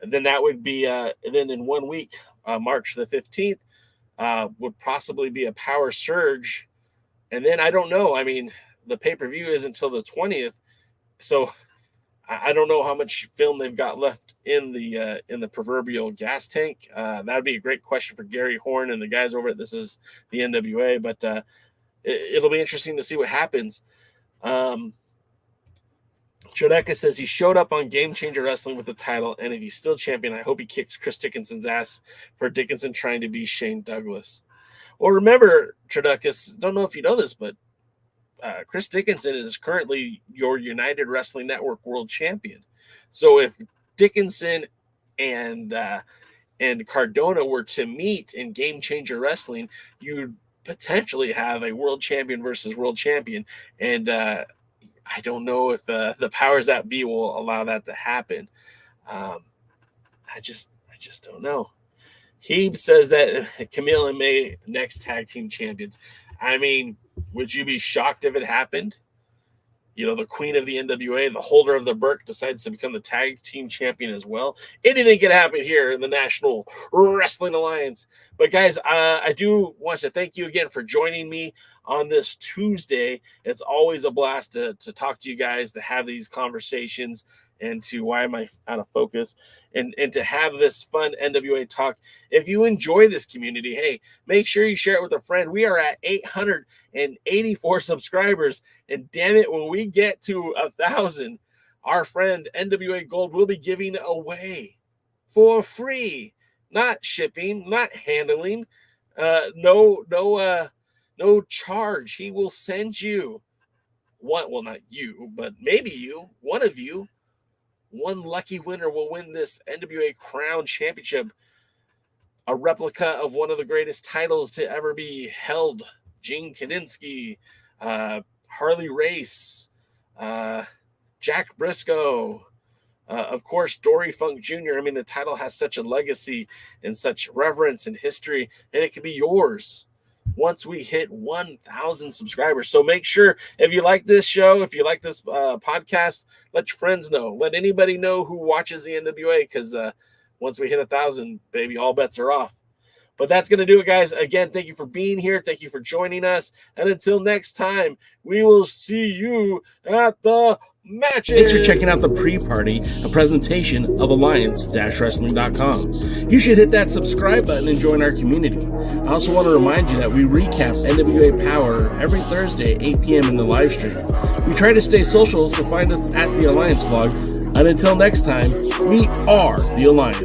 S1: And then that would be then in 1 week, March the 15th, would possibly be a Power Surge. And then I don't know. I mean, the pay-per-view is until the 20th. So I don't know how much film they've got left in the proverbial gas tank. That would be a great question for Gary Horn and the guys over at This Is the NWA. But it'll be interesting to see what happens. Jodeka says he showed up on Game Changer Wrestling with the title, and if he's still champion, I hope he kicks Chris Dickinson's ass for Dickinson trying to be Shane Douglas. Well, remember, Traducus, don't know if you know this, but Chris Dickinson is currently your United Wrestling Network World Champion. So if Dickinson and Cardona were to meet in Game Changer Wrestling, you'd potentially have a world champion versus world champion. And I don't know if the powers that be will allow that to happen. I just don't know. He says that Camille and May next tag team champions. I mean, would you be shocked if it happened? The queen of the NWA, the holder of the Burke, decides to become the tag team champion as well. Anything can happen here in the National Wrestling Alliance. But guys, I do want to thank you again for joining me on this Tuesday. It's always a blast to talk to you guys, to have these conversations, and to why am I out of focus, and to have this fun NWA talk. If you enjoy this community, hey, make sure you share it with a friend. We are at 884 subscribers, and damn it, when we get to 1,000, our friend NWA Gold will be giving away for free, not shipping, not handling, no charge. He will send you one, well, not you, but maybe you, one of you. One lucky winner will win this NWA Crown Championship, a replica of one of the greatest titles to ever be held. Gene Kaninsky, Harley Race, Jack Briscoe, of course, Dory Funk Jr. I mean, the title has such a legacy and such reverence and history, and it can be yours once we hit 1,000 subscribers. So make sure, if you like this show, if you like this podcast, let your friends know. Let anybody know who watches the NWA, because once we hit 1,000, baby, all bets are off. But that's going to do it, guys. Again, thank you for being here. Thank you for joining us. And until next time, we will see you at the matches. Thanks for checking out the pre-party, a presentation of Alliance-Wrestling.com. You should hit that subscribe button and join our community. I also want to remind you that we recap NWA POWERRR every Thursday at 8 p.m. in the live stream. We try to stay social, so find us at the Alliance blog. And until next time, we are the Alliance.